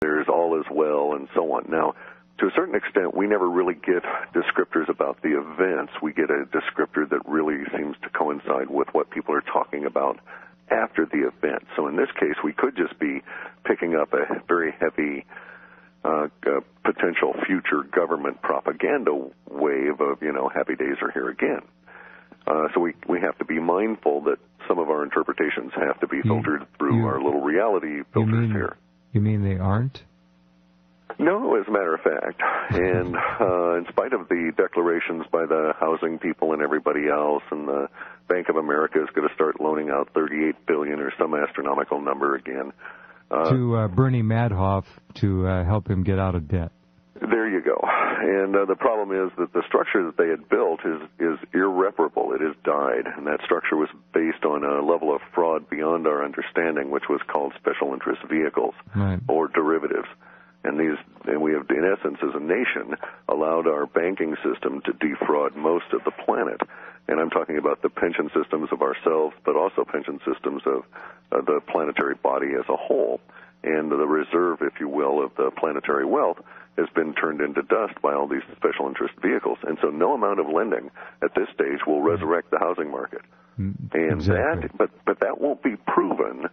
there's all is well and so on. Now, to a certain extent, we never really get descriptors about the events. We get a descriptor that really seems to coincide with what people are talking about after the event. So in this case, we could just be picking up a very heavy potential future government propaganda wave of, happy days are here again. So we have to be mindful that some of our interpretations have to be filtered through our little reality filters here. You mean they aren't? No, as a matter of fact. And in spite of the declarations by the housing people and everybody else, and the Bank of America is going to start loaning out $38 billion or some astronomical number again. To Bernie Madoff to help him get out of debt. There you go. And the problem is that the structure that they had built is irreparable. It has died, and that structure was based on a level of fraud beyond our understanding, which was called special interest vehicles or derivatives. And we have, in essence, as a nation, allowed our banking system to defraud most of the planet. And I'm talking about the pension systems of ourselves, but also pension systems of the planetary body as a whole. And the reserve, if you will, of the planetary wealth has been turned into dust by all these special interest vehicles. And so no amount of lending at this stage will resurrect the housing market. And but that won't be proven.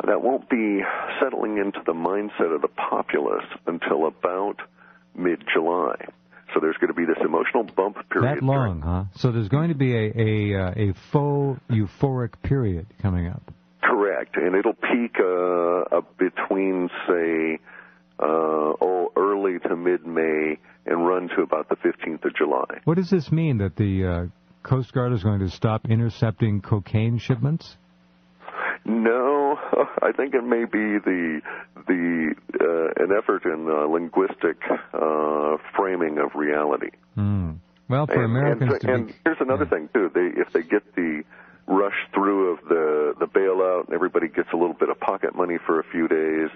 That won't be settling into the mindset of the populace until about mid-July. So there's going to be this emotional bump period. That long, huh? So there's going to be a faux euphoric period coming up. Correct, and it'll peak between, say, early to mid-May and run to about the 15th of July. What does this mean, that the Coast Guard is going to stop intercepting cocaine shipments? No, I think it may be an effort in linguistic framing of reality. Well, for Americans and here's another thing too. If they get the rush through of the bailout and everybody gets a little bit of pocket money for a few days,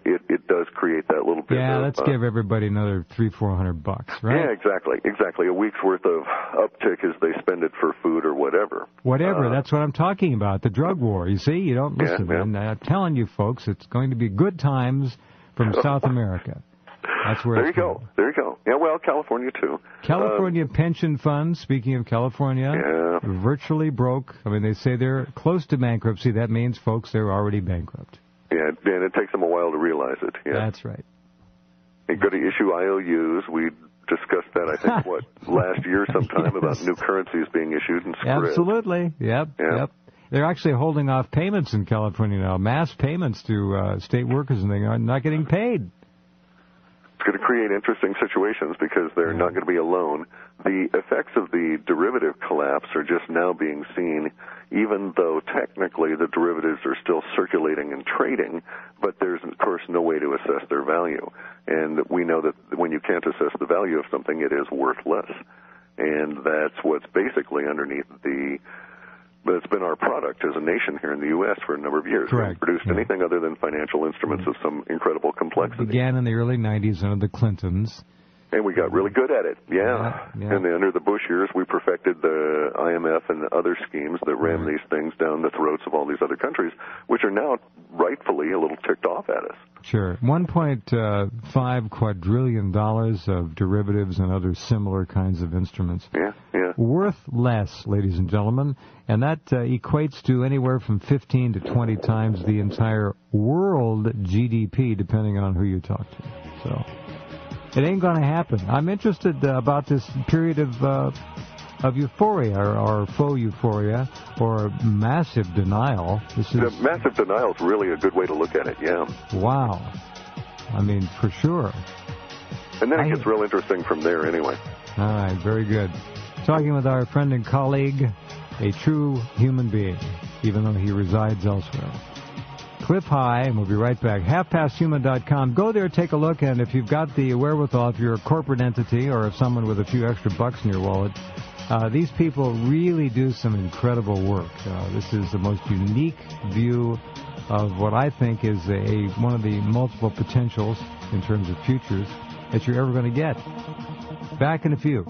it does create that little bit. Yeah, let's give everybody another $300-400, right? Yeah, exactly. A week's worth of uptick as they spend it for food or whatever. That's what I'm talking about. The drug war. You see, you don't listen. Yeah. And I'm telling you, folks, it's going to be good times from South America. That's where There you go. Yeah, well, California, too. California pension funds, speaking of California, virtually broke. I mean, they say they're close to bankruptcy. That means, folks, they're already bankrupt. Yeah, and it takes them a while to realize it. Yeah. That's right. They're going to issue IOUs. We discussed that, I think, last year sometime about new currencies being issued and spread. Absolutely. Yep. They're actually holding off payments in California now, mass payments to state workers, and they're not getting paid. It's going to create interesting situations because they're not going to be alone. The effects of the derivative collapse are just now being seen, even though technically the derivatives are still circulating and trading, but there's, of course, no way to assess their value. And we know that when you can't assess the value of something, it is worth less. And that's what's basically underneath but it's been our product as a nation here in the U.S. for a number of years. Correct. We haven't produced anything other than financial instruments of some incredible complexity. It began in the early 90s under the Clintons. And we got really good at it, And under the Bush years, we perfected the IMF and the other schemes that ram these things down the throats of all these other countries, which are now rightfully a little ticked off at us. Sure. $1.5 quadrillion of derivatives and other similar kinds of instruments. Yeah. Worth less, ladies and gentlemen, and that equates to anywhere from 15 to 20 times the entire world GDP, depending on who you talk to. So it ain't going to happen. I'm interested about this period of euphoria, or faux euphoria, or massive denial. Massive denial is really a good way to look at it, yeah. Wow. I mean, for sure. And then it gets real interesting from there anyway. All right, very good. Talking with our friend and colleague, a true human being, even though he resides elsewhere. Clif High, and we'll be right back. HalfPastHuman.com. Go there, take a look, and if you've got the wherewithal, if you're a corporate entity or if someone with a few extra bucks in your wallet, these people really do some incredible work. This is the most unique view of what I think is one of the multiple potentials in terms of futures that you're ever going to get. Back in a few.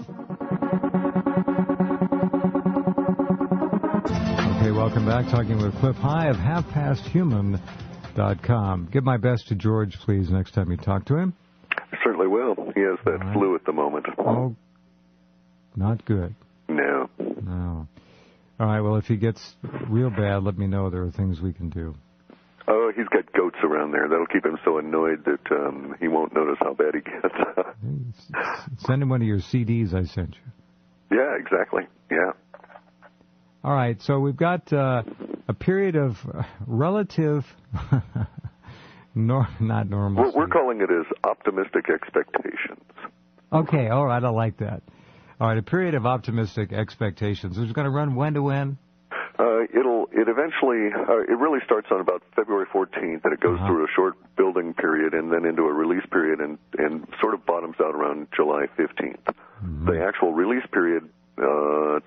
Okay, welcome back. Talking with Clif High of TMRN.com. Give my best to George, please, next time you talk to him. I certainly will. He has that flu at the moment. Oh, not good. No. No. All right, well, if he gets real bad, let me know. There are things we can do. Oh, he's got goats around there. That'll keep him so annoyed that he won't notice how bad he gets. Send him one of your CDs I sent you. Yeah, exactly. Yeah. All right, so we've got a period of relative, not normal. We're calling it as optimistic expectations. Okay, all right, I like that. All right, a period of optimistic expectations. It's going to run when to when? It eventually, it really starts on about February 14th, and it goes through a short building period and then into a release period and sort of bottoms out around July 15th. Mm-hmm. The actual release period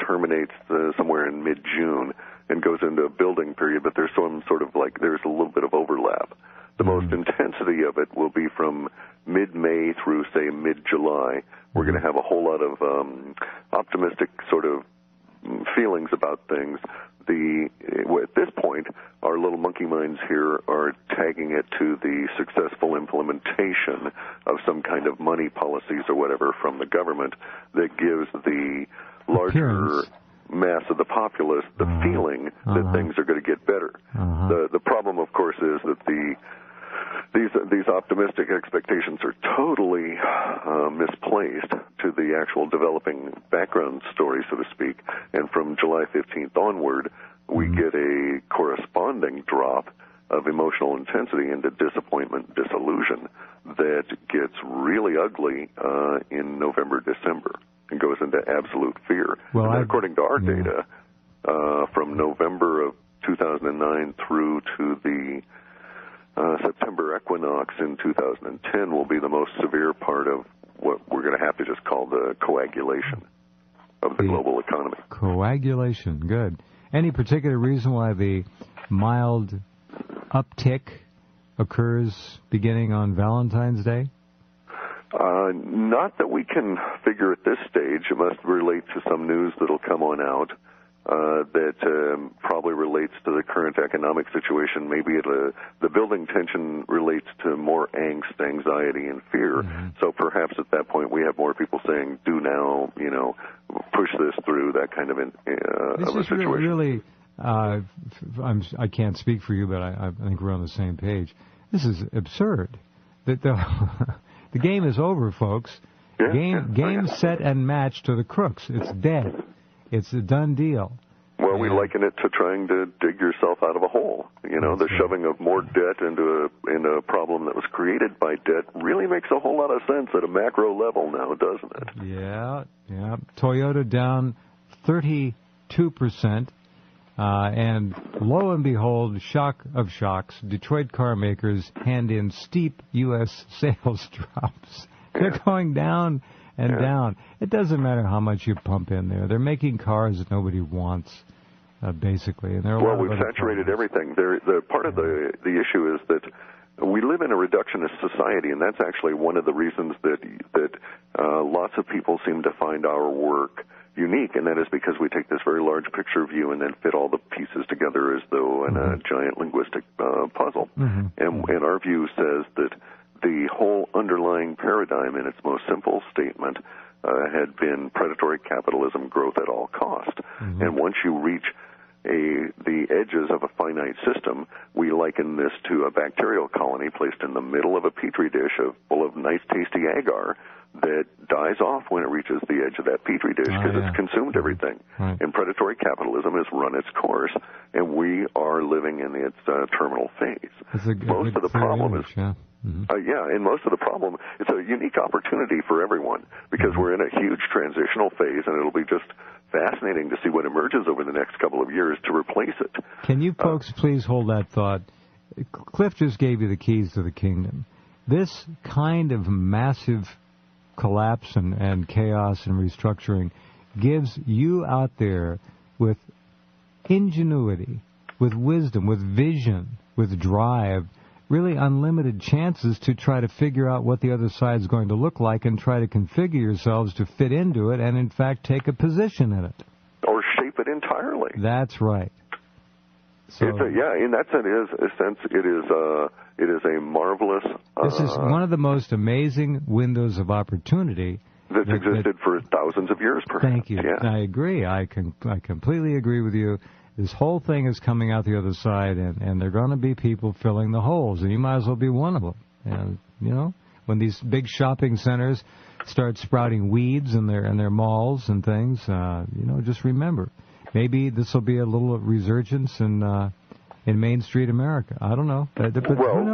terminates somewhere in mid-June and goes into a building period, but there's some sort of there's a little bit of overlap. The most intensity of it will be from mid-May through, say, mid-July. We're going to have a whole lot of optimistic sort of feelings about things. At this point, our little monkey minds here are tagging it to the successful implementation of some kind of money policies or whatever from the government that gives the larger mass of the populace the feeling that things are going to get better. The problem, of course, is that these optimistic expectations are totally misplaced to the actual developing background story, so to speak. And from July 15th onward, we get a corresponding drop of emotional intensity into disappointment, disillusion that gets really ugly in November, December, and goes into absolute fear. Well, according to our data, from November of 2009 through to the September equinox in 2010 will be the most severe part of what we're going to have to just call the coagulation of the global economy. Coagulation, good. Any particular reason why the mild uptick occurs beginning on Valentine's Day? Not that we can figure at this stage. It must relate to some news that'll come on out that probably relates to the current economic situation. Maybe the building tension relates to more angst, anxiety, and fear. So perhaps at that point we have more people saying, do now, push this through, that kind of a situation. Really, I can't speak for you, but I think we're on the same page. This is absurd. The game is over, folks. Game, set, and match to the crooks. It's dead. It's a done deal. Well, we liken it to trying to dig yourself out of a hole. The shoving of more debt into a problem that was created by debt really makes a whole lot of sense at a macro level now, doesn't it? Yeah. Toyota down 32%, and lo and behold, shock of shocks, Detroit car makers hand in steep U.S. sales drops. They're going down and down. It doesn't matter how much you pump in there. They're making cars that nobody wants, basically. And we've saturated everything. The part of the issue is that we live in a reductionist society, and that's actually one of the reasons that lots of people seem to find our work unique, and that is because we take this very large picture view and then fit all the pieces together as though in a giant linguistic puzzle. And our view says that the whole underlying paradigm in its most simple statement had been predatory capitalism, growth at all cost. And once you reach the edges of a finite system, we liken this to a bacterial colony placed in the middle of a petri dish full of nice, tasty agar that dies off when it reaches the edge of that petri dish because it's consumed everything. And predatory capitalism has run its course, and we are living in its terminal phase. Most of the problem is... and most of the problem, it's a unique opportunity for everyone because we're in a huge transitional phase, and it'll be just fascinating to see what emerges over the next couple of years to replace it. Can you folks please hold that thought? Clif just gave you the keys to the kingdom. This kind of massive collapse and chaos and restructuring gives you out there with ingenuity, with wisdom, with vision, with drive, really unlimited chances to try to figure out what the other side is going to look like and try to configure yourselves to fit into it and, in fact, take a position in it. Or shape it entirely. That's right. So, in that sense, it is a marvelous. This is one of the most amazing windows of opportunity that's existed for thousands of years, perhaps. Thank you. Yeah. I agree. I completely agree with you. This whole thing is coming out the other side, and there are going to be people filling the holes, and you might as well be one of them. And when these big shopping centers start sprouting weeds in their malls and things, just remember, maybe this will be a little resurgence in Main Street America. I don't know. But well,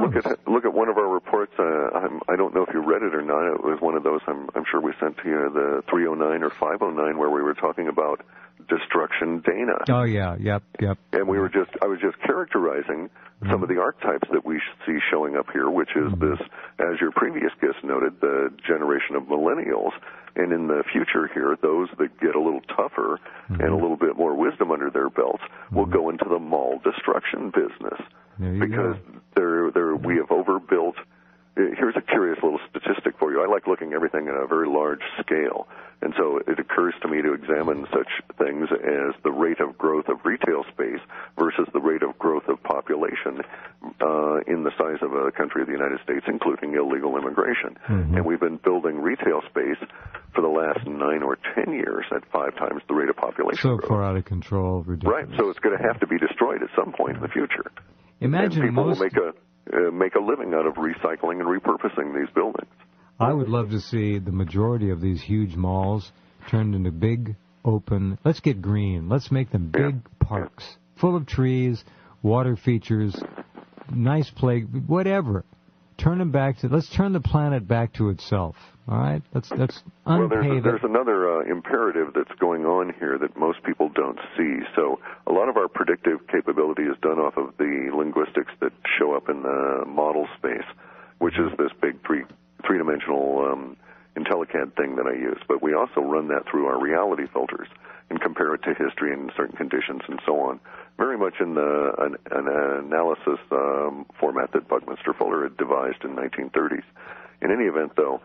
look at one of our reports. I don't know if you read it or not. It was one of those I'm sure we sent to you, the 309 or 509, where we were talking about Destruction Dana. Oh yeah, yep. And I was just characterizing some of the archetypes that we see showing up here, which is this, as your previous guest noted, the generation of millennials. And in the future here, those that get a little tougher and a little bit more wisdom under their belts will go into the mall destruction business. Because we have overbuilt. Here's a curious little statistic for you. I like looking at everything at a very large scale. And so it occurs to me to examine such things as the rate of growth of retail space versus the rate of growth of population in the size of a country of the United States, including illegal immigration. And we've been building retail space for the last 9 or 10 years at 5 times the rate of population growth. So far out of control, ridiculous. Right, so it's going to have to be destroyed at some point in the future. Imagine and people will make a living out of recycling and repurposing these buildings. I would love to see the majority of these huge malls turned into big, open. Let's get green. Let's make them big parks, full of trees, water features, nice play, whatever. Turn them back to. Let's turn the planet back to itself. All right. Let's unpave it. There's another imperative that's going on here that most people don't see. So a lot of our predictive capability is done off of the linguistics that show up in the model space, which is this big three-dimensional IntelliCAD thing that I use. But we also run that through our reality filters and compare it to history and certain conditions and so on, very much in an analysis format that Buckminster Fuller had devised in the 1930s. In any event, though,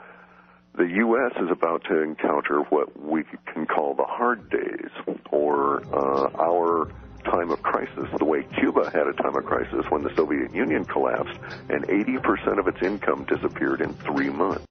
the U.S. is about to encounter what we can call the hard days, or our time of crisis, the way Cuba had a time of crisis when the Soviet Union collapsed and 80% of its income disappeared in 3 months.